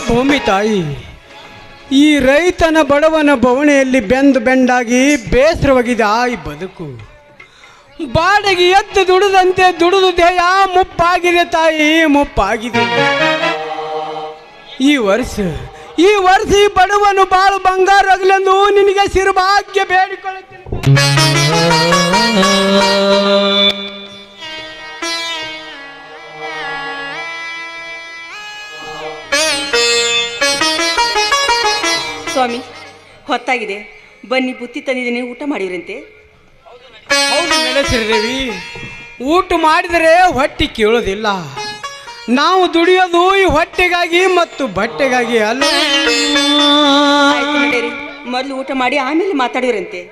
ಭೂಮಿ ತಾಯಿ, ಈ ರೈತನ ಬಡವನ ಬವಣೆಯಲ್ಲಿ ಬೆಂದು ಬೆಂಡಾಗಿ ಬೇಸರವಾಗಿದೆ ಈ ಬದುಕು. ಬಾಡಿಗೆ ಎದ್ದು ದುಡಿದಂತೆ ದುಡಿದು ದೇಹ ಮುಪ್ಪಾಗಿದೆ ತಾಯಿ, ಮುಪ್ಪಾಗಿದೆ. ಈ ವರ್ಷ ಈ ಬಡವನು ಬಾಳು ಬಂಗಾರಗಲೆಂದು ನಿನಗೆ ಸಿರುಭಾಗ್ಯ ಬೇಡಿಕೊಳ್ಳುತ್ತೇನೆ. ಸ್ವಾಮಿ, ಹೊತ್ತಾಗಿದೆ, ಬನ್ನಿ ಬುತ್ತಿ ತಂದಿದ್ದೀನಿ, ಊಟ ಮಾಡಿದ್ರಂತೆ. ಹೌದು ನೆಲೆಸಿರದೇವಿ, ಊಟ ಮಾಡಿದರೆ ಹೊಟ್ಟೆ ಕೇಳೋದಿಲ್ಲ. ನಾವು ದುಡಿಯೋದು ಈ ಹೊಟ್ಟೆಗಾಗಿ ಮತ್ತು ಬಟ್ಟೆಗಾಗಿ ಅಲ್ಲ. ಮೊದಲು ಊಟ ಮಾಡಿ ಆಮೇಲೆ ಮಾತಾಡಿದ್ರಂತೆ.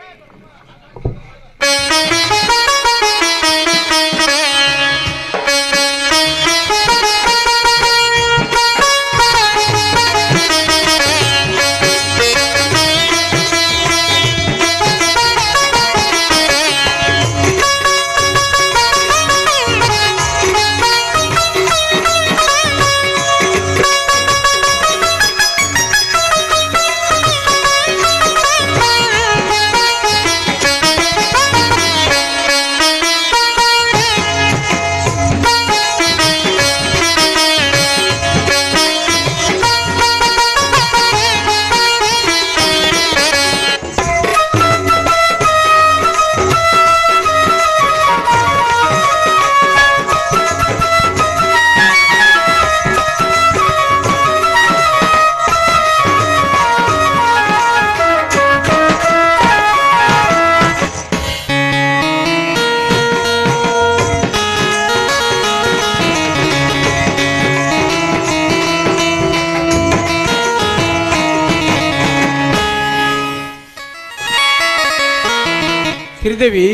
ಶ್ರೀದೇವಿ,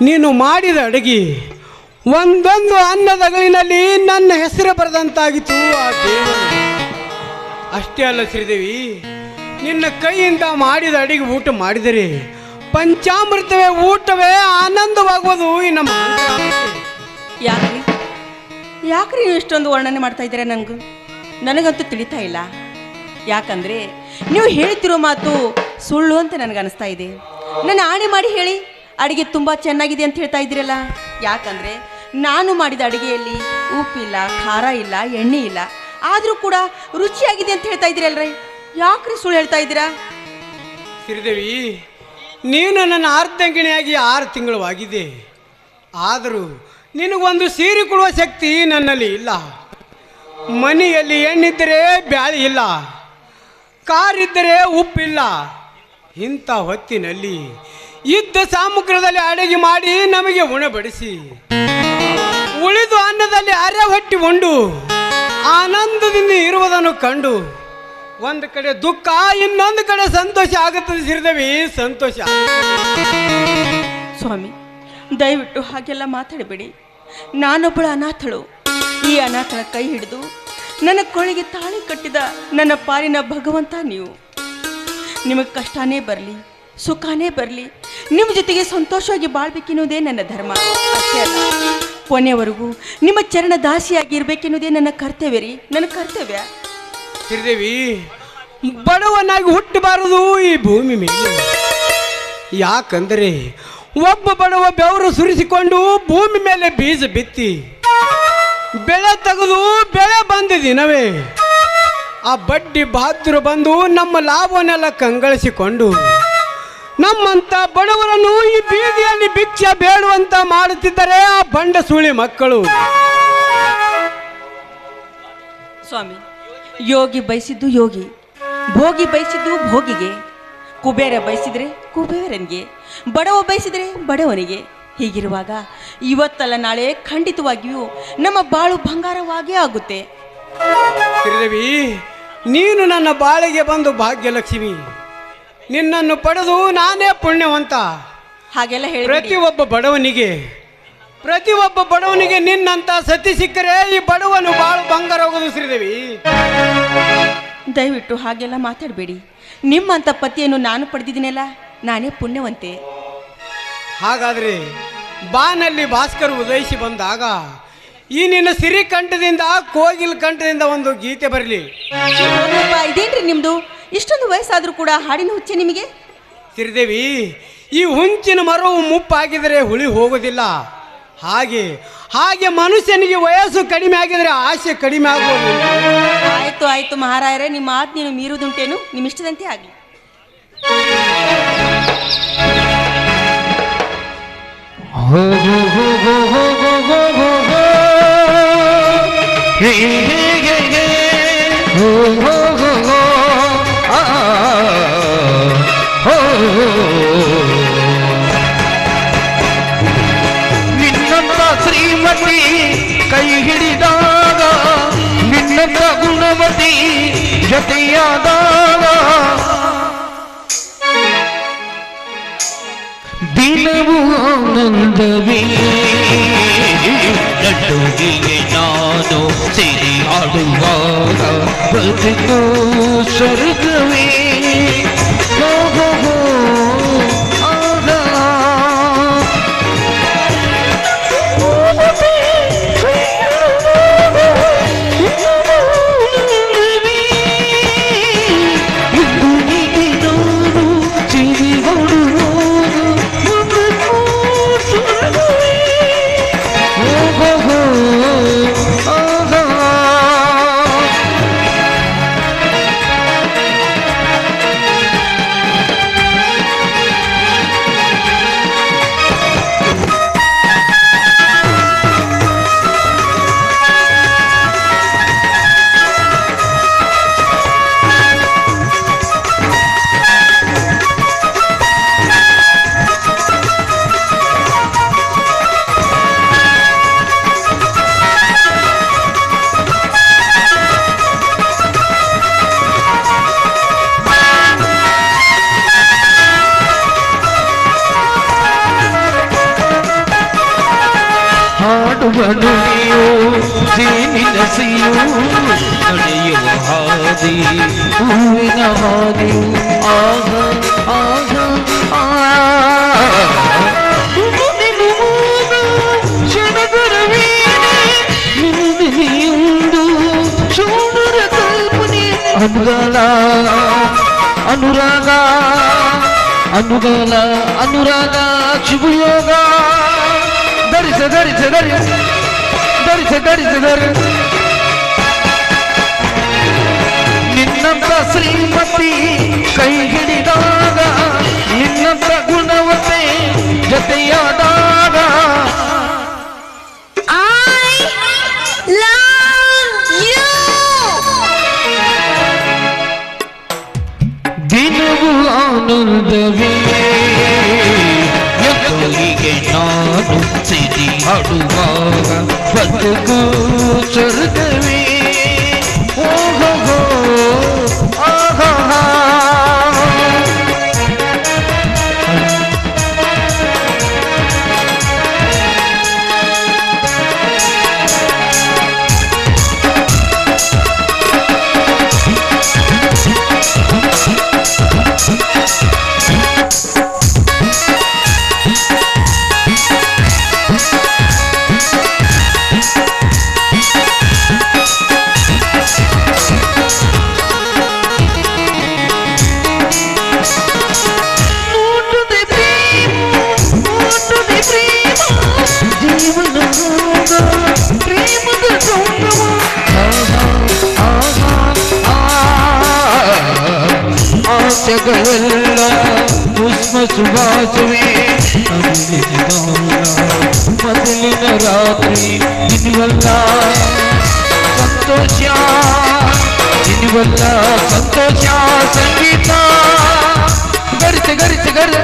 ನೀನು ಮಾಡಿದ ಅಡುಗೆ ಒಂದೊಂದು ಅನ್ನದಗಳಿನಲ್ಲಿ ನನ್ನ ಹೆಸರು ಬರೆದಂತಾಗಿತ್ತು ಆ ದೇವರು. ಅಷ್ಟೇ ಅಲ್ಲ ಶ್ರೀದೇವಿ, ನಿನ್ನ ಕೈಯಿಂದ ಮಾಡಿದ ಅಡುಗೆ ಊಟ ಮಾಡಿದರೆ ಪಂಚಾಮೃತವೇ ಊಟವೇ ಆನಂದವಾಗುವುದು ನಮ್ಮ. ಯಾಕ್ರಿ ನೀವು ಇಷ್ಟೊಂದು ವರ್ಣನೆ ಮಾಡ್ತಾ ಇದ್ದೀರಾ? ನನಗಂತೂ ತಿಳಿತಾ ಇಲ್ಲ. ಯಾಕಂದರೆ ನೀವು ಹೇಳ್ತಿರೋ ಮಾತು ಸುಳ್ಳು ಅಂತ ನನಗನ್ನಿಸ್ತಾ ಇದೆ. ನನ್ನ ಆಣೆ ಮಾಡಿ ಹೇಳಿ, ಅಡುಗೆ ತುಂಬ ಚೆನ್ನಾಗಿದೆ ಅಂತ ಹೇಳ್ತಾ ಇದ್ದೀರಲ್ಲ. ಯಾಕಂದರೆ ನಾನು ಮಾಡಿದ ಅಡುಗೆಯಲ್ಲಿ ಉಪ್ಪಿಲ್ಲ, ಖಾರ ಇಲ್ಲ, ಎಣ್ಣೆ ಇಲ್ಲ, ಆದರೂ ಕೂಡ ರುಚಿಯಾಗಿದೆ ಅಂತ ಹೇಳ್ತಾ ಇದ್ದೀರಲ್ರಿ. ಯಾಕ್ರಿ ಸುಳ್ಳು ಹೇಳ್ತಾ ಇದ್ದೀರಾ? ಶ್ರೀದೇವಿ, ನೀನು ನನ್ನ ಅರ್ಧಂಗಿಣಿಯಾಗಿ 6 ತಿಂಗಳಾಗಿದೆ. ಆದರೂ ನಿನಗೊಂದು ಸೀರೆ ಕೊಡುವ ಶಕ್ತಿ ನನ್ನಲ್ಲಿ ಇಲ್ಲ. ಮನೆಯಲ್ಲಿ ಎಣ್ಣಿದ್ದರೆ ಬ್ಯಾಳಿ ಇಲ್ಲ, ಕಾರಿದ್ದರೆ ಉಪ್ಪಿಲ್ಲ. ಇಂಥ ಹೊತ್ತಿನಲ್ಲಿ ಇದ್ದ ಸಾಮಗ್ರದಲ್ಲಿ ಅಡುಗೆ ಮಾಡಿ ನಮಗೆ ಉಣಬಡಿಸಿ ಉಳಿದು ಅನ್ನದಲ್ಲಿ ಅರೆ ಹೊಟ್ಟಿ ಉಂಡು ಆನಂದದಿಂದ ಇರುವುದನ್ನು ಕಂಡು ಒಂದು ಕಡೆ ದುಃಖ, ಇನ್ನೊಂದು ಕಡೆ ಸಂತೋಷ ಆಗುತ್ತದೆ. ಶ್ರೀದೇವಿ, ಸಂತೋಷ. ಸ್ವಾಮಿ, ದಯವಿಟ್ಟು ಹಾಗೆಲ್ಲ ಮಾತಾಡಬೇಡಿ. ನಾನೊಬ್ಬಳ ಅನಾಥಳು. ಈ ಅನಾಥಳ ಕೈ ಹಿಡಿದು ನನ್ನ ಕೊಳಿಗೆ ತಾಳಿ ಕಟ್ಟಿದ ನನ್ನ ಪಾಲಿನ ಭಗವಂತ ನೀವು. ನಿಮಗೆ ಕಷ್ಟನೇ ಬರಲಿ, ಸುಖನೇ ಬರಲಿ, ನಿಮ್ಮ ಜೊತೆಗೆ ಸಂತೋಷವಾಗಿ ಬಾಳ್ಬೇಕೆನ್ನುವುದೇ ನನ್ನ ಧರ್ಮ. ಅಷ್ಟೇ ಅಲ್ಲ, ಕೊನೆಯವರೆಗೂ ನಿಮ್ಮ ಚರಣ ದಾಸಿಯಾಗಿರ್ಬೇಕೆನ್ನುವುದೇ ನನ್ನ ಕರ್ತವ್ಯ ರೀ, ನನ್ನ ಕರ್ತವ್ಯ. ಶ್ರೀದೇವಿ, ಬಡವನಾಗಿ ಹುಟ್ಟಬಾರದು ಈ ಭೂಮಿ ಮೇಲೆ. ಯಾಕಂದರೆ ಒಬ್ಬ ಬಡವ ಬೆವರು ಸುರಿಸಿಕೊಂಡು ಭೂಮಿ ಮೇಲೆ ಬೀಜ ಬಿತ್ತಿ ಬೆಳೆ ತೆಗೆದು ಬೆಳೆ ಬಂದ ದಿನವೇ ಆ ಬಡ್ಡಿ ಬಹಾದ್ರು ಬಂದು ನಮ್ಮ ಲಾಭವನ್ನೆಲ್ಲ ಕಂಗಳಿಸಿಕೊಂಡು ನಮ್ಮಂತ ಬಡವರನ್ನು ಈ ಬೀದಿಯಲ್ಲಿ ಭಿಕ್ಷೆ ಬೇಡುವಂತ ಮಾಡುತ್ತಿದ್ದರೆ ಆ ಬಂಡ ಸುಳಿ ಮಕ್ಕಳು. ಸ್ವಾಮಿ, ಯೋಗಿ ಬಯಸಿದ್ದು ಯೋಗಿ, ಭೋಗಿ ಬಯಸಿದ್ದು ಭೋಗಿಗೆ, ಕುಬೇರ ಬಯಸಿದರೆ ಕುಬೇರನಿಗೆ, ಬಡವ ಬಯಸಿದರೆ ಬಡವನಿಗೆ. ಹೀಗಿರುವಾಗ ಇವತ್ತಲ್ಲ ನಾಳೆ ಖಂಡಿತವಾಗಿಯೂ ನಮ್ಮ ಬಾಳು ಬಂಗಾರವಾಗೇ ಆಗುತ್ತೆ. ಶ್ರೀದೇವಿ, ನೀನು ನನ್ನ ಬಾಳಿಗೆ ಬಂದು ಭಾಗ್ಯಲಕ್ಷ್ಮಿ. ನಿನ್ನನ್ನು ಪಡೆದು ನಾನೇ ಪುಣ್ಯವಂತ. ಹಾಗೆಲ್ಲ ಹೇಳಿ ಪ್ರತಿಯೊಬ್ಬ ಬಡವನಿಗೆ ನಿನ್ನಂತ ಸತಿ ಸಿಕ್ಕರೆ ಈ ಬಡವನು ಬಾಳು ಬಂಗಾರ ಹೋಗೋದು. ಶ್ರೀದೇವಿ, ದಯವಿಟ್ಟು ಹಾಗೆಲ್ಲ ಮಾತಾಡಬೇಡಿ. ನಿಮ್ಮಂಥ ಪತಿಯನ್ನು ನಾನು ಪಡೆದಿದ್ದೀನಲ್ಲ, ನಾನೇ ಪುಣ್ಯವಂತೆ. ಹಾಗಾದರೆ ಬಾನಲ್ಲಿ ಭಾಸ್ಕರ್ ಉದಯಿಸಿ ಬಂದಾಗ ಈ ನಿನ್ನ ಸಿರಿ ಕಂಠದಿಂದ ಕೋಗಿಲ್ ಕಂಠದಿಂದ ಒಂದು ಗೀತೆ ಬರಲಿ. ಇದೇನ್ರಿ ನಿಮ್ದು? ಇಷ್ಟೊಂದು ವಯಸ್ಸಾದ್ರೂ ಕೂಡ ಹಾಡಿನ ಹುಚ್ಚೆ ನಿಮಗೆ? ಸಿರಿದೇವಿ, ಈ ಹುಂಚಿನ ಮರವು ಮುಪ್ಪಾಗಿದರೆ ಹುಳಿ ಹೋಗೋದಿಲ್ಲ. ಹಾಗೆ ಹಾಗೆ ಮನುಷ್ಯನಿಗೆ ವಯಸ್ಸು ಕಡಿಮೆ ಆಗಿದರೆ ಆಸೆ ಕಡಿಮೆ ಆಗುವುದು. ಆಯ್ತು ಆಯ್ತು ಮಹಾರಾಯರೇ, ನಿಮ್ಮ ಆಜ್ಞೆಯನ್ನು ಮೀರುವುದುಂಟೇನು? ನಿಮ್ಮ ಇಷ್ಟದಂತೆ ಆಗಲಿ. ನಿನ್ನಂತ ಶ್ರೀಮತಿ ಕೈ ಹಿಡಿದಾಗ, ನಿನ್ನಂತ ಗುಣವತಿ ಜೊತೆಯಾದಾಗ, ದಿನವೂ ಆನಂದವೇ. ಲಡ್ಡುವಿಗೆ ನಾನು ಸಿರಿ ಆಡುವಾಗ ಬದುಕು ಸ್ವರ್ಗವೇ. ನುಡಿಯೋ ಜೇನಿನ ಸಿಯೋ ನಡೆಯುವ ಹಾದಿ ಹೂವಿನ ಹಾದಿ ಆಗ ಆಗ ನಿಂದು ಚೂಡರ ಕಲ್ಪನೆ ಅನುಗಾಲ ಅನುರಾಗ ಅನುಗಾಲ ಅನುರಾಗ ಶುಭಯೋಗ ಧರಿಸ ಧರಿಸ ಧರಿಸ ಧರಿಸ ಧರಿಸ ಧರಿ ನಿನ್ನಂತ ಶ್ರೀಮತಿ ಕೈ ಹಿಡಿದಾಗ ನಿನ್ನಂತ ಗುಣವತೆ ಜೊತೆಯಾದಾಗ ದಿನವೂ ಆನಂದವೇ ಎತ್ತಲಿಗೆ ನಾನು ಸಿರಿ ಹಾಡುವಾಗ ಬದುಕು ಸ್ವರ್ಗವೇ ಓಹೋ ಆಹಾ ಆಸೆಗಳೆಲ್ಲ ಪುಷ್ಪ ಸುವಾಸವೇ ಮೊದಲಿನ ರಾತ್ರಿ ನಿನ್ವಲ್ಲ ಸಂತೋಷ ನಿನ್ವಲ್ಲ ಸಂತೋಷ ಸಂಗೀತ ಗರಿಸೆ ಗರಿಸೆ ಗರಿ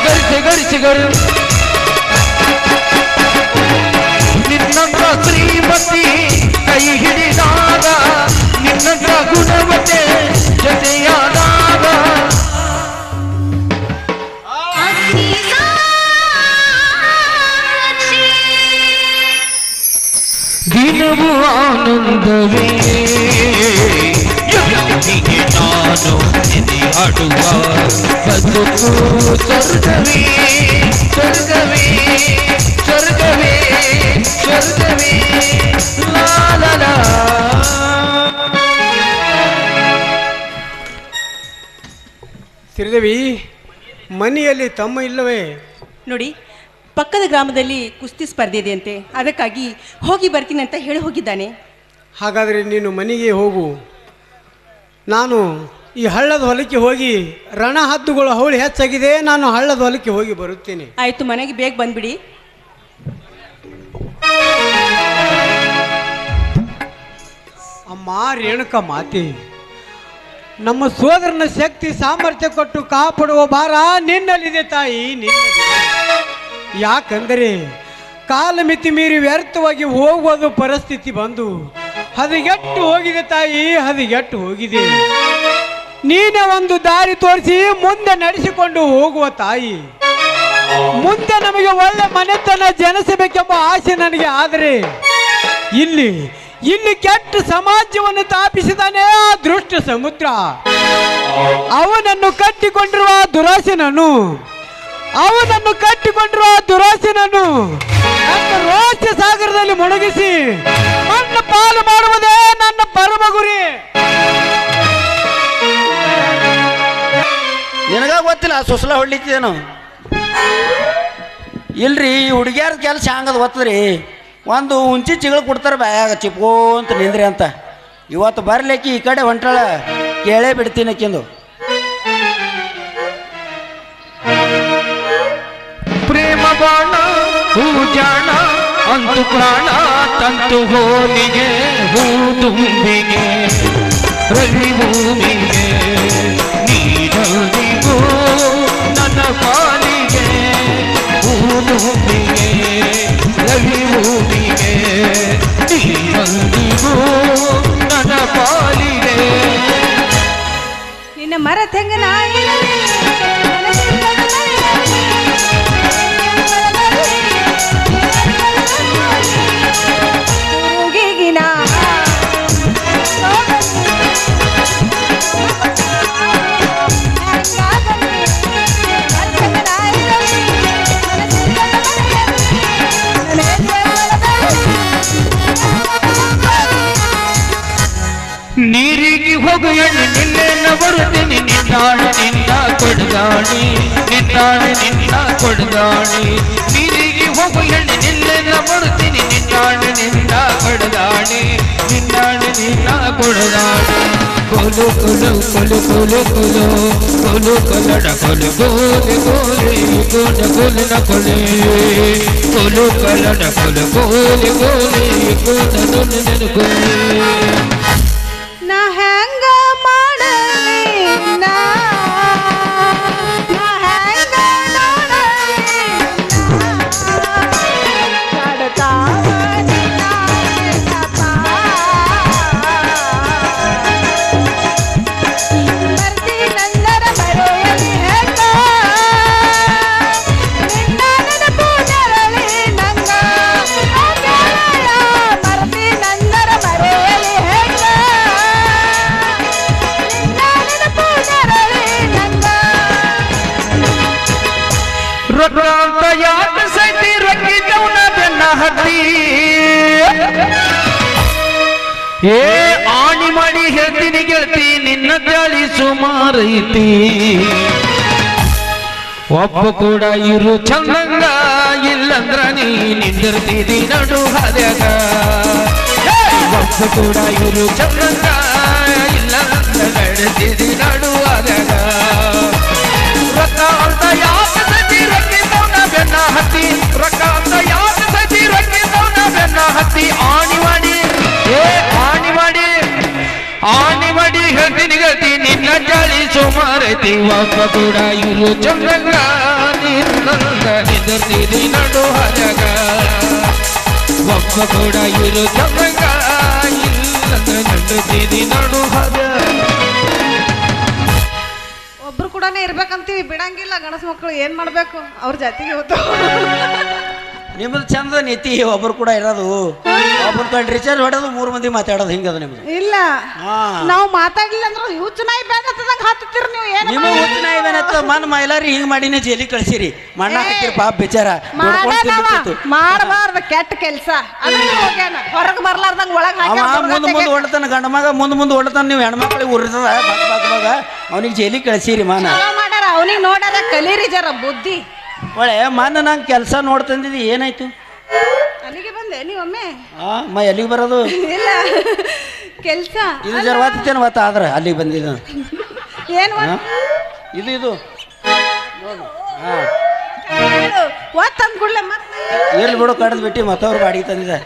ಗರಿಸೆ ಗರಿಸೆ ಗರಿ ನಿನ್ನಂತ ಶ್ರೀಮತಿ ಕೈ ಹಿಡಿದಾಗ ನಿನ್ನಂತ ಗುಣವತೆ ಜೊತೆಯಾದಾಗ ದಿನವೂ ಆನಂದವೇ ಹೀಗೆ ನಾನು ಎದೆ ಆಡುವ ಬದುಕು ಸ್ವರ್ಗವೇ ಸ್ವರ್ಗವೇ ಸ್ವರ್ಗವೇ ಸ್ವರ್ಗವೇ ಲಾ ಲಾ ಲಾ. ಶ್ರೀದೇವಿ, ಮನೆಯಲ್ಲಿ ತಮ್ಮ ಇಲ್ಲವೇ? ನೋಡಿ, ಪಕ್ಕದ ಗ್ರಾಮದಲ್ಲಿ ಕುಸ್ತಿ ಸ್ಪರ್ಧೆ ಇದೆಯಂತೆ, ಅದಕ್ಕಾಗಿ ಹೋಗಿ ಬರ್ತೀನಿ ಅಂತ ಹೇಳಿ ಹೋಗಿದ್ದಾನೆ. ಹಾಗಾದರೆ ನೀನು ಮನೆಗೆ ಹೋಗು. ನಾನು ಈ ಹಳ್ಳದ ಹೊಲಕ್ಕೆ ಹೋಗಿ ರಣ ಹದ್ದುಗಳು ಹವಳಿ ಹೆಚ್ಚಾಗಿದೆ, ನಾನು ಹಳ್ಳದ ಹೊಲಕ್ಕೆ ಹೋಗಿ ಬರುತ್ತೇನೆ. ಆಯಿತು, ಮನೆಗೆ ಬೇಗ ಬಂದ್ಬಿಡಿ. ಅಮ್ಮ ರೇಣುಕ ಮಾತೆ, ನಮ್ಮ ಸೋದರನ ಶಕ್ತಿ ಸಾಮರ್ಥ್ಯ ಕೊಟ್ಟು ಕಾಪಾಡುವ ಭಾರ ನಿನ್ನಲ್ಲಿದೆ ತಾಯಿ, ನಿನ್ನಲ್ಲಿದೆ. ಯಾಕಂದರೆ ಕಾಲಮಿತಿ ಮೀರಿ ವ್ಯರ್ಥವಾಗಿ ಹೋಗುವುದು ಪರಿಸ್ಥಿತಿ ಬಂದು ಹದಗೆಟ್ಟು ಹೋಗಿದೆ ತಾಯಿ, ಹದಗೆಟ್ಟು ಹೋಗಿದೆ. ನೀನೇ ಒಂದು ದಾರಿ ತೋರಿಸಿ ಮುಂದೆ ನಡೆಸಿಕೊಂಡು ಹೋಗುವ ತಾಯಿ. ಮುಂದೆ ನಮಗೆ ಒಳ್ಳೆ ಮನೆತನ ಜನಿಸಬೇಕೆಂಬ ಆಸೆ ನನಗೆ. ಆದರೆ ಇಲ್ಲಿ ಕೆಟ್ಟ ಸಮಾಜವನ್ನು ಸ್ಥಾಪಿಸಿದಾನೆ ಆ ದೃಷ್ಟ ಸಮುದ್ರ. ಅವನನ್ನು ಕಟ್ಟಿಕೊಂಡಿರುವ ದುರಾಸೆನನು ನನ್ನ ರೋಷ ಸಾಗರದಲ್ಲಿ ಮುಳುಗಿಸಿ ನನ್ನ ಪಾಲು ಮಾಡುವುದೇ ನನ್ನ ಪರಮ ಗುರಿ. ನಿನಗ ಗೊತ್ತಿಲ್ಲ ಸುಸಲ ಹೊಡ್ಲಿದ್ದೇನು ಇಲ್ರಿ. ಈ ಹುಡುಗಿಯಾರ ಕೆಲಸ ಹಂಗದ ಗೊತ್ತದ್ರಿ. ಒಂದು ಉಂಚಿ ಚಿಗಳು ಕೊಡ್ತಾರೆ ಬ್ಯಾಗ ಚಿಪ್ಕೋ ಅಂತ ನಿಂದ್ರಿ ಅಂತ. ಇವತ್ತು ಬರ್ಲಿಕ್ಕೆ ಈ ಕಡೆ ಹೊಂಟಾಳ, ಕೇಳೇ ಬಿಡ್ತೀನಿ ಆಕಿಂದು. ಪ್ರೇಮ ಬಾಣ ಹೂಜಾಣ ಅಂತು ಪ್ರಾಣ ತಂತು ಹೋಲಿಗೆ ಹೂ ತುಂಬಿಗೆ ರವಿ ಭೂಮಿಗೆ ನೀಡಲಿಗೂ ನನ್ನ ಪಾಲಿಗೆ ಹೂ ತುಂಬಿಗೆ ರವಿ ಭೂಮಿಗೆ ನೀಡಲಿಗೂ ನನ್ನ ಪಾಲಿಗೆ. ನಿನ್ನ ಮರ ತೆಂಗನ ನೀರಿಗೆ ಹೋಗು ಎಣ್ಣೆ ನಿನ್ನೆಲ್ಲ ಬರುತ್ತೇನೆ ನಿನ್ನಾಳು ನಿನ್ನ ಕೊಡಗಾಣಿ ನಿನ್ನಾಳು ನಿನ್ನ ಕೊಡಗಾಣಿ. ನೀರಿಗೆ ಹೋಗು ಎಣ್ಣೆ ನಿನ್ನೆಲ್ಲ ಬರುತ್ತೇನೆ ನಿನ್ನಾಳು ನಿನ್ನ ಕೊಡಗಾಣಿ ನಿನ್ನಾಳು ನಿನ್ನ ಕೊಡಗಾಣಿ. ಕೊಲು ಕೊಲು ಕೊಲು ಕೊಲು ಕೊಲು ಕೊಲು ಕೊಲಡ ಕೊಲು ಗೋಲೆ ಗೋಲೆ ಗೋಲ ಗೋಲಿನ ಕೊಲೆ ಕೊಲು ಕೊಲಡ ಕೊಲು ಗೋಲೆ ಗೋಲೆ ಗೋಲ ಗೋಲಿನ ಕೊಲೆ. ನಾ ಹೆಂಗ ಮಾಡಲಿ ನಾ ಹೆಂಗ ರೊಕ್ಕ ಯಾಕ ಸೈತಿ ರಕ್ಕಿದವನ ಬೆನ್ನ ಹತ್ತಿ ಏ ಆಣಿ ಮಾಡಿ ಹೇಳ್ತೀನಿ ಗೆಳತಿ ನಿನ್ನ ಗಾಳಿ ಸುಮಾರೈತಿ. ಒಬ್ಬ ಕೂಡ ಇರು ಚಂದಂಗ ಇಲ್ಲಂದ್ರ ನೀ ನಿಂದಿರ್ತಿದಿ ನಡು ಹಾದ್ಯಾಗ. ಒಬ್ಬ ಕೂಡ ಇರು ಚಂದಂಗ ಇಲ್ಲಂದ್ರ ನಡೆದಿದಿ ನಡು ಹಾದ್ಯಾಗ. ರೊಕ್ಕ ಅಂತ ಯಾಕ ಸತಿ ರಕ್ಕಿದವನ ಬೆನ್ನ ಹತ್ತಿ ರೊಕ್ಕ ಅಂತ ಯಾಕ ಸತಿ ರಕ್ಕಿದವನ ಬೆನ್ನ ಹತ್ತಿ ಆಣಿ ಮಾಡಿ ಹೇಳ್ತೀನಿ ಗತಿ ನಿನ್ನ ಗಾಳಿ ಸುಮಾರೈತಿ. ಒಬ್ಬ ಕೂಡ ಇರು ಚಂದ್ರಂಗ ನಿನ್ನಂದ ನಿಂದಿರ್ತಿದಿ ನಡು ಹಾದ್ಯಾಗ. ಒಬ್ಬ ಕೂಡ ಇರು ಚಂದ್ರಂಗ ಇಲ್ಲಂದ್ರ ನಡೆದಿದಿ ನಡು ಹಾದ್ಯಾಗ. ಒಬ್ರು ಕೂಡ ಇರ್ಬೇಕಂತೀವಿ, ಬಿಡಂಗಿಲ್ಲ. ಗಣಸ ಮಕ್ಕಳು ಏನ್ ಮಾಡ್ಬೇಕು, ಅವ್ರ ಜಾತಿಗೆ ಹೋಗ್ತಾವ. ನಿಮ್ದು ಚಂದ ನೀತಿ ಒಬ್ರು ಕೂಡ ಇರೋದು ಒಬ್ರು ಕಡೆ ರಿಚಾರ್ಜ್ ಹೊಡೋದು 3 ಮಂದಿ ಮಾತಾಡೋದು ಹಿಂಗದು ನಿಮ್ದು ಇಲ್ಲ ಹಾ ನಾವು ಮಾತಾಡ್ಲಿಲ್ಲ ಅಂದ್ರೆ ಹುಚ್ಚ ನಾಯಿ ಬ್ಯಾನ್ ಹತ್ತದಂಗ ಹತ್ತಿರ್ತೀರಿ ನೀವು ಏನು ನಿಮ್ಮ ಊಟನ ಇವೇನತ್ತ ಮನ್ ಮೈಲಾರಿ ಹಿಂಗ್ ಮಾಡಿನೇ ಜೈಲಿಗೆ ಕಳ್ಸಿರಿ ಮಣ್ಣ ಹಾಕಿರಿ ಪಾಪ ಬೇಚಾರ ಮಾಡಬಾರ್ದು ಕೆಟ್ಟ ಕೆಲಸ ಹೋಗ್ಯಾನ ಹೊರಗೆ ಬರ್ಲಾರ್ದಂಗ ಒಳಗೆ ಮುಂದೆ ಹೊಡ್ತಾನ ಗಂಡ ಮಗ ಮುಂದೆ ಹೊಡ್ತಾನ ನೀವು ಹೆಣ್ಮಕ್ಳಿಗೆ ಉರಿತದ ಬಾಗ ಅವನಿಗೆ ಜೈಲಿಗೆ ಕಳ್ಸಿರಿ ಮಾನ ಮಾಡ್ಯಾರ ಅವನಿಗೆ ನೋಡ್ಯಾರ ಕಲೀರಿ ಜರ ಬುದ್ಧಿ ಒಳ್ಳೆ ಮನ್ನ ನಂಗೆ ಕೆಲಸ ನೋಡ್ತಂದಿದ್ದು ಏನಾಯ್ತು ಅಲ್ಲಿಗೆ ಬಂದೆ ನೀವೊಮ್ಮೆ ಎಲ್ಲಿಗೆ ಬರೋದು ಇಲ್ಲ ಕೆಲ್ಸ ಇದು ಜರ ಒತ್ತೇನು ಒತ್ತ ಆದ್ರೆ ಅಲ್ಲಿಗೆ ಬಂದಿದ್ದು ಏನು ಇದು ಒತ್ತಂದ್ ಕೂಡ್ಲೆ ಮತ್ತೆ ಇರ್ಲಿ ಬಿಡು ಕಡ್ದು ಬಿಟ್ಟು ಮತ್ತವ್ರು ಬಾಡಿಗೆ ತಂದಿದೆ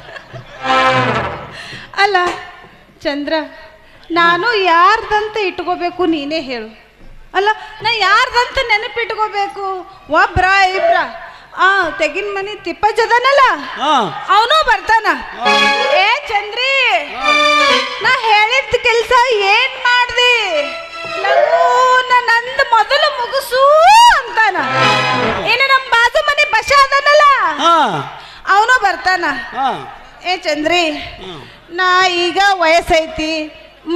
ಅಲ್ಲ ಚಂದ್ರ ನಾನು ಯಾರ್ದಂತ ಇಟ್ಕೋಬೇಕು ನೀನೇ ಹೇಳು ಅಲ್ಲ ನಾ ಯಾರ್ದಂತ ನೆನಪಿಟ್ಕೋಬೇಕು ಒಬ್ರ ಇಬ್ರ ತೆಗಿನ ಮನಿ ತಿಪ್ಪಜ್ಜದನಲ್ಲ ಅವನು ಬರ್ತಾನ ಏ ಚಂದ್ರಿ ನಾ ಹೇಳಿದ ಕೆಲ್ಸ ಏನ್ ಮಾಡ್ದಿ ನಂದು ಮೊದಲು ಮುಗಿಸು ಅಂತಾನ ಇನ್ನು ನಮ್ಮ ಬಾಜು ಮನೆ ಬಶ ಅದನಲ್ಲ ಅವನು ಬರ್ತಾನ ಏ ಚಂದ್ರಿ ನಾ ಈಗ ವಯಸ್ಸೈತಿ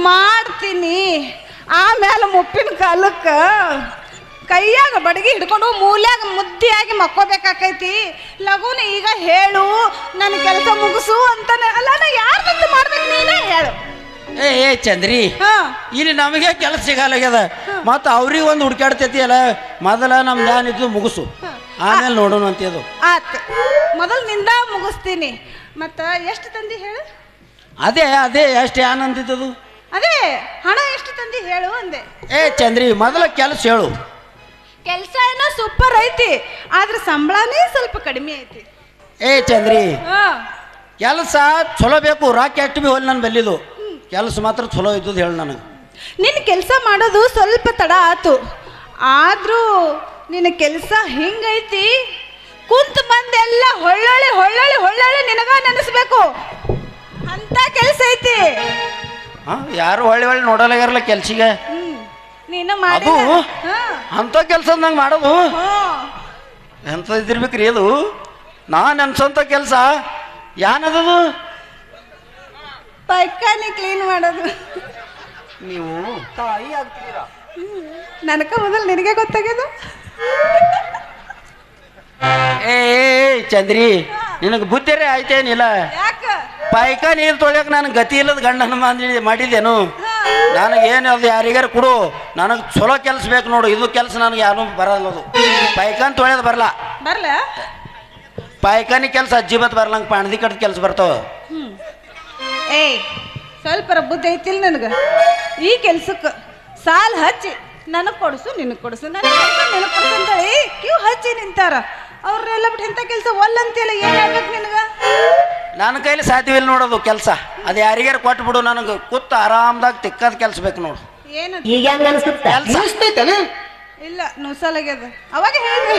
ಮಾಡ್ತೀನಿ ಆಮೇಲೆ ಮುಪ್ಪಿನ ಕಾಲಕ್ಕ ಕೈಯಾಗ ಬಡಗಿ ಹಿಡ್ಕೊಂಡು ಮೂಲ್ಯಾಗ ಮುದ್ದಿಯಾಗಿ ಮಕ್ಕೋಬೇಕಾಕೈತಿ ಲಘುನ ಈಗ ಹೇಳು ನನ್ನ ಕೆಲಸ ಮುಗಿಸು ಅಂತಾನೆ ಅಲ್ಲ ನಾ ಯಾರ್ದಂತ ಮಾಡ್ಬೇಕು ನೀನೇ ಹೇಳು ಏ ಚಂದ್ರಿ ಇಲ್ಲಿ ನಮಗೆ ಕೆಲಸ ಸಿಗಲ್ಲಾಗ್ಯದ ಮತ್ತು ಅವ್ರಿಗೆ ಒಂದು ಹುಡ್ಕಾಡ್ತೈತಿ ಅಲ್ಲ ಮೊದಲ ನಮ್ದು ಏನಿದ್ದು ಮುಗಿಸು ಆಮೇಲೆ ನೋಡೋಣ ಅಂತೇದು ಆತ್ ಮೊದಲು ನಿಂದ ಮುಗಿಸ್ತೀನಿ ಮತ್ತು ಎಷ್ಟು ತಂದಿ ಹೇಳು ಅದೇ ಎಷ್ಟು ಏನ್ ಅಂತಿದ್ದದು ಅದೇ ಹಣ ಎಷ್ಟು ತಂದಿ ಹೇಳು ಅಂದೆ ಏ ಚಂದ್ರಿ ಮೊದಲ ಕೆಲಸ ಹೇಳು ಕೆಲಸ ಏನೋ ಸೂಪರ್ ಐತಿ ಆದ್ರೆ ಸಂಬಳನೇ ಸ್ವಲ್ಪ ಕಡಿಮೆ ಐತಿ ಏ ಚಂದ್ರಿ ಕೆಲಸ ಚಲೋ ಬೇಕು ರಾಕ್ ಎಷ್ಟು ಬಿ ಹೋಲ್ ನಾನು ಬಲ್ಲಿದು ಕೆಲಸ ಮಾತ್ರ ಚಲೋ ಇದ್ದದ್ದು ಹೇಳು ನನಗೆ ನಿನ್ನ ಕೆಲಸ ಮಾಡೋದು ಸ್ವಲ್ಪ ತಡ ಆತು ಆದ್ರೂ ನಿನ್ನ ಕೆಲಸ ಹಿಂಗೈತಿ ಕುಂತ ಬಂದೆಲ್ಲ ಹೊಳ್ಳೊಳ್ಳಿ ಹೊಳ್ಳೊಳ್ಳಿ ಹೊಳ್ಳೊಳ್ಳಿ ನಿನಗ ನೆನೆಸ್ಬೇಕು ಅಂತ ಕೆಲಸ ಐತಿ ಯಾರು ಹೊಳ್ಳಿ ನೋಡಲಾಗ್ಯಾರಲ್ಲ ಕೆಲ್ಸಿಗೆ ನೀನು ಮಾಡಿ ಅದು ಅಂತ ಕೆಲಸ ನಂಗೆ ಮಾಡೋದು ಎಂತ ಇದಿರ್ಬೇಕ್ರಿ ಅದು ನಾನು ಅನ್ಸೋಂಥ ಕೆಲಸ ಏನದದು ಪೈಖಾನಿ ಕ್ಲೀನ್ ಮಾಡೋದು ನೀವು ತಾಯಿ ಆಗ್ತೀರಾ ನನಕ ಮೊದಲು ನಿನಗೆ ಗೊತ್ತಾಗ್ಯದು ಏ ಚಂದ್ರಿ ನಿನಗೆ ಬುದ್ಧಿರೇ ಆಯ್ತೇನಿಲ್ಲ ಯಾಕ ಪೈಕ ನೀರು ತೊಳ್ಯಕ್ಕೆ ನನಗೆ ಗತಿ ಇಲ್ಲದ ಗಂಡನ ಮಾಡಿದ್ದೇನು ನನಗೇನು ಅದು ಯಾರಿಗಾರು ಕೊಡು ನನಗೆ ಚಲೋ ಕೆಲಸ ಬೇಕು ನೋಡು ಇದು ಕೆಲಸ ನನಗೆ ಯಾರು ಬರಲ್ಲದು ಪೈಕಾನ್ ತೊಳೆಯೋದು ಬರಲ್ಲ ಬರ್ಲ ಪೈಕಾನಿ ಕೆಲಸ ಅಜ್ಜಿಬತ್ ಬರ್ಲಂಗೆ ಪಾಣದಿ ಕಟ್ಟ ಕೆಲಸ ಬರ್ತಾವ ಏಯ್ ಸ್ವಲ್ಪ ಬುದ್ಧಿ ಐತಿಲ್ ನನಗೆ ಈ ಕೆಲ್ಸಕ್ಕೆ ಸಾಲ ಹಚ್ಚಿ ನನಗೆ ಕೊಡಿಸು ನಿನಗೆ ಕೊಡಿಸು ನನಗೆ ಕೊಡಿಸು ಅಂತೇಳಿ ಕ್ಯೂ ಹಚ್ಚಿ ನಿಂತಾರ ಅವ್ರೆಲ್ಲ ಬಿಟ್ಟು ಇಂಥ ಕೆಲಸ ಒಲ್ಲಂತಿಲ್ಲ ಏನು ಹೇಳ್ಬೇಕು ನಿನಗೆ ನನ್ನ ಕೈಲಿ ಸಾಧ್ಯವಿಲ್ಲ ನೋಡೋದು ಕೆಲಸ ಅದು ಯಾರಿಗಾರು ಕೊಟ್ಟು ಬಿಡು ನನಗೆ ಕೂತು ಆರಾಮದಾಗ ತಿಕ್ಕದ ಕೆಲಸ ಬೇಕು ನೋಡು ಏನು ಈಗ ಹೆಂಗ ಅನ್ಸುತ್ತೆ ಕೆಲಸ ಇಲ್ಲ ನುಸಲಾಗ್ಯದ ಅವಾಗ ಹೇಳಿ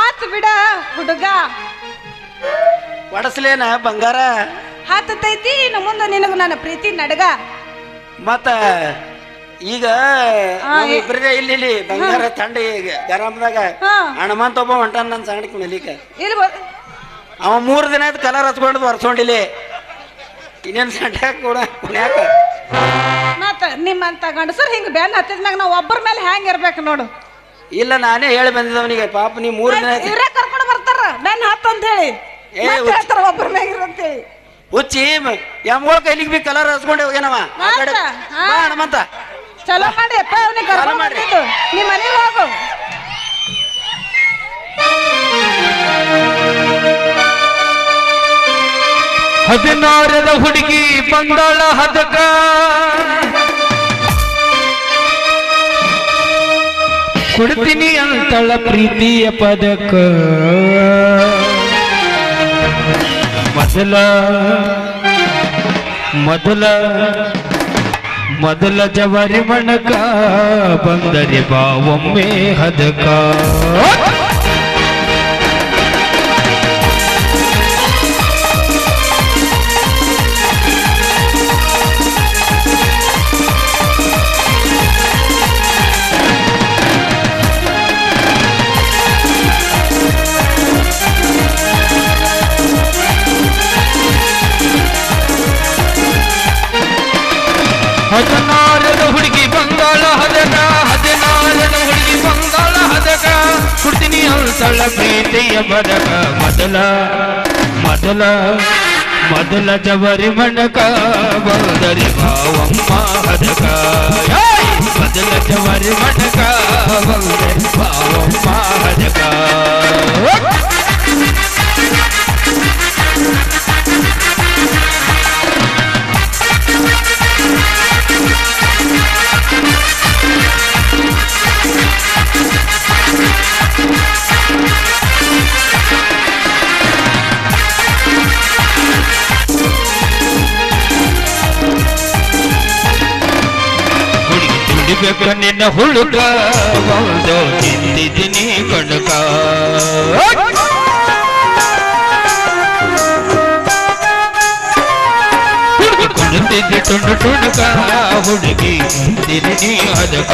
ಆತ್ ಬಿಡ ಹುಡುಗ ಒಡಸ್ಲೇನ ಬಂಗಾರ ಹಾತೈತಿ ಇನ್ನು ಮುಂದೆ ನಿನಗೆ ನನ್ನ ಪ್ರೀತಿ ನಡಗ ಮತ್ತ ಈಗ ಇಬ್ಬರದೇ ಇಲ್ಲಿ ಬಂಗಾರ ತಂಡ ಗರಮದಾಗ ಹಣಮಂತ ಒಬ್ಬ ಹೊಂಟಾನ ನನ್ನ ಸಂಗಡಿಗೆ ಮಲಿಕ ಇಲ್ಲಿ ಅವ 3 ದಿನ ಆಯ್ತು ಕಲರ್ ಹಚ್ಕೊಂಡು ಬರ್ಸ್ಕೊಂಡಿಲ್ಲಿ ಇನ್ನೇನು ಸಂಡ್ಯಾಕ ಕೂಡ ಕುಣ್ಯಾಕ ಮತ್ತ ನಿಮ್ಮಂತ ಗಂಡಸರು ಹಿಂಗೆ ಬೆನ್ನ ಹತ್ತಿದ್ಮ್ಯಾಗ ನಾವು ಒಬ್ಬರ ಮೇಲೆ ಹ್ಯಾಂಗ ಇರ್ಬೇಕು ನೋಡು ಇಲ್ಲ ನಾನೇ ಹೇಳಿ ಬಂದಿದ್ದವನಿಗೆ ಪಾಪ ನೀ 3 ದಿನ ಆಯ್ತು ಇವ್ರೇ ಕರ್ಕೊಂಡು ಬರ್ತಾರ ಬೆನ್ನ ಹತ್ತ ಅಂತ ಹೇಳಿ ಹೇಳ್ತಾರ ಒಬ್ಬರ ಮ್ಯಾಗ ಇರಂತೇಳಿ ಹುಚ್ಚಿ ಎಮ್ಗಳ ಕೈಲಿಗೆ ಬಿ ಕಲರ್ ಹಚ್ಕೊಂಡೆ ಹೋಗ್ಯಾನವ ಆ ಕಡೆ ಬಾ ಹಣಮಂತ ಚಲೋ ಮಾಡಿ ಅಪ್ಪ ಅವನಿಗೆ ಕರ್ಕೊಂಡು ಬಂದಿದ್ದು ನಿಮ್ಮ ಮನೆಗೆ ಹೋಗು ಹದಿನಾರದ ಹುಡುಗಿ ಬಂದಾಳ ಹದಕ ಕೊಡ್ತೀನಿ ಅಂತಳ ಪ್ರೀತಿಯ ಪದಕ ಮೊದಲ ಜವಾರಿ ಮಣಕ ಬಂದರೆ ಬಾ ಒಮ್ಮೆ ಹದಕ ಹದಿನಾರದ ಹುಡುಗಿ ಬಂಗಾಳ ಹದಕ, ಹದಿನಾರದ ಹುಡುಗಿ ಬಂಗಾಳ ಹದಕ, ಕೊಡ್ತೀನಿ ಅಂತಳ ಪ್ರೀತಿಯ ಬದಕ. ಮೊದಲ ಮೊದಲ ಮೊದಲ ಜವರಿ ಮಣಕ ಬಂದರಿ ಭಾವಮ್ಮ ಹದಕ. ಮೊದಲ ಜವರಿ ಮಣಕ ಬಂದರಿ ಭಾವಮ್ಮ ಹದಕ. ಹುಡುಗ ನಿನ್ನ ಹುಡುಗ ಬಂದು ತಿಂದಿದ್ದೀನಿ ಕಣಕ. ಕುಡಿತಿದ್ದೆ ಟುಂಡು ಟುಣಕ ಹುಡುಗಿ ತಿರುಗಿ ಅದಕ.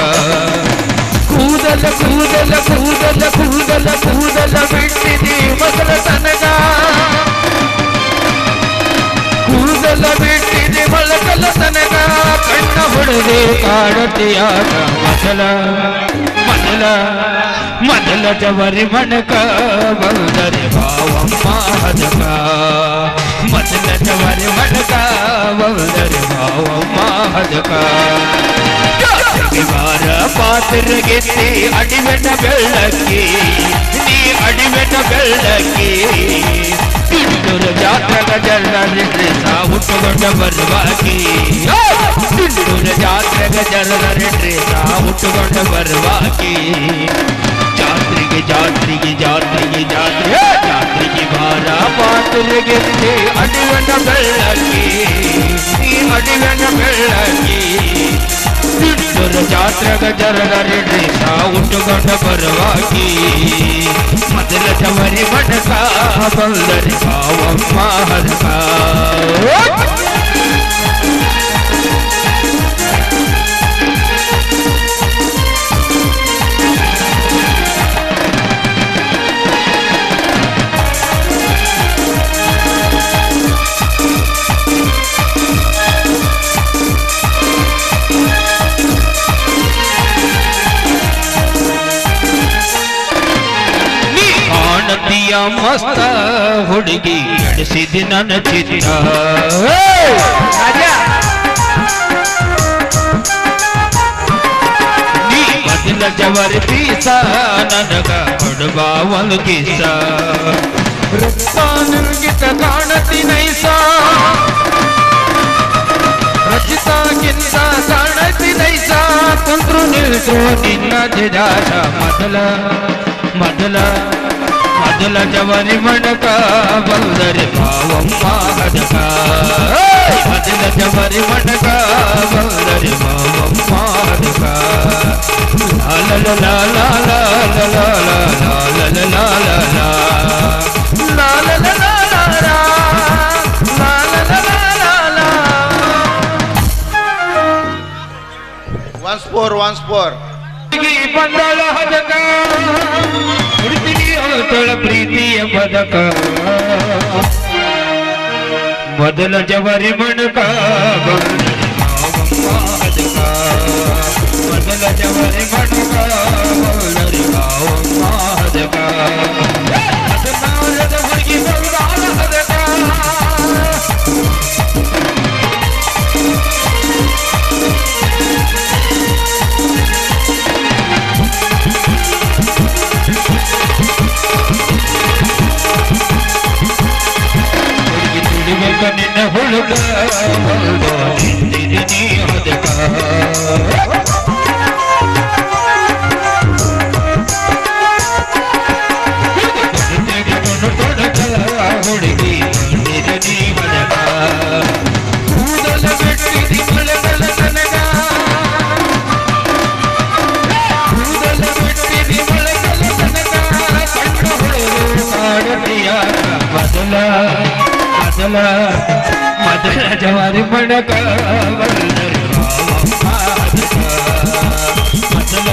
ಕೂದಲ ಕೂದಲ ಕೂದಲ ಕೂದಲ ಕೂದಲ ಬಿಟ್ಟಿದಿ ಮೊದಲ ತನಕ, ಕೂದಲ ಬಿಟ್ಟಿದೆ ಮೊಳಕಲ ತನಕ. ಕಣ್ಣ ಹೊಡೆದೆ ಕಾಡತಿಯಾಗ ಮೊದಲ ಮೊದಲ ಮೊದಲ ಜವರಿ ಮಣಕ ಬಂದರೆ ಭಾವಮ್ಮ ಹದಕ. ಮೊದಲ ಜವರಿ ಮಣಕ ಬಂದರೆ ಭಾವಮ್ಮ ಹದಕ. ವಾರ ಪಾತ್ರಗೆತ್ತಿ ಅಡಿಮೆಟ ಬೆಳ್ಳಕ್ಕಿ, ನೀ ಅಡಿಮೆಟ ಬೆಳ್ಳಕ್ಕಿ. ತಿಂಡೂರು ಜಾತ್ರೆಗ ಜನರಿಗೆ ಸಾವುಟ್ಟುಕೊಂಡ ಬರುವಾಕಿ, ತಿಂಡೂರು ಜಾತ್ರೆಗ ಜನರಿಗೆ ಸಾವುಟ್ಟುಕೊಂಡ ಬರುವಾಕಿ. ಜಾತ್ರೆಗೆ ಜಾತ್ರೆಗೆ ಜಾತ್ರೆಗೆ ಜಾತ್ರೆ ಜಾತ್ರೆಗೆ ಬಾರ ಪಾತ್ರಗೆತ್ತಿ ಅಡಿಮೆಟ ಬೆಳ್ಳಕ್ಕಿ, ನೀ ಅಡಿಮೆಟ ಬೆಳ್ಳಕ್ಕಿ. ತಿಂಡೂರು ಜಾತ್ರೆಗ ಜನರಿಗೆ ಸಾವುಟ್ಟುಕೊಂಡ ಬರುವಾಕಿ. ಮೊದಲ ಜವರಿ ಮಣಕ ಬಂದರಿ ಭಾವಮ್ಮ ಹದಕ. ನದಿಯ ಮಸ್ತ ಹುಡುಗಿ ನಡೆಸಿದಿ ನನ್ನ ಚಿತ್ತ. ನೀ ಮೊದಲ ಜವರಿ ಪೀಸ ನನಗ ಕೊಡುವ ಒಂದು ಕಿಸ. ರಕ್ತ ನಿರ್ಗಿತ ಕಾಣತಿ ನೈಸ, ರಚಿತಕ್ಕಿಂತ ಕಾಣತಿ ನೈಸ. ಕುಂತ್ರು ನಿಲ್ಸು ನಿನ್ನ ಜಿದಾಟ. ಮೊದಲ ಮೊದಲ ಮೊದಲ ಜವರಿ ಮಣಕ ಬಂದರೆ ಭಾವಮ್ಮ ಹದಕ. ಮೊದಲ ಜವರಿ ಮಣಕ ಬಂದರೆ ಭಾವಮ್ಮ ಹದಕ. ಲಾಲ ಲಾಲ ಲಾಲ ಲಾಲ ಲಾಲ ಲಾಲ ಲಾಲ ಲಾಲ. once more ಬಂದಳ ಹದಕ, ಹುಡುಗಿನಿ ಅವತಳ ಪ್ರೀತಿಯ ಬದಕ. ಮೊದಲ ಜವರಿ ಮಣಕ ಬಂದರೆ ಭಾವಮ್ಮ ಹದಕ. ಮೊದಲ ಜವರಿ ಮಣಕ ಬಂದರೆ ಭಾವಮ್ಮ ಹದಕ. ಹದಿನಾರದ ಹುಡುಗಿ ಬಂದಾಳ ಹದಕ. ನಿನ್ನ ಹುಡುಗ ತಿಂದಿದ್ದೀನಿ ಹದಕ. ಹುಡುಗಿ ತಿಂದಿದ್ದೀನಿ ಹದಕ. ಕೂದಲ ಬಿಟ್ಟಿದಿ ಮೊಳಕಲ ತನಕ, ಕೂದಲ ಬಿಟ್ಟಿದಿ ಮೊಳಕಲ ತನಕ. ಕಣ್ಣ ಹೊಡೆದು ಕಾಡತಿಯಾಗ ಮೊದಲ ಮೊದಲ ಮೊದಲ ಜವರಿ ಮಣಕ ಬಂದರೆ ಭಾವಮ್ಮ ಹದಕ. ಮೊದಲ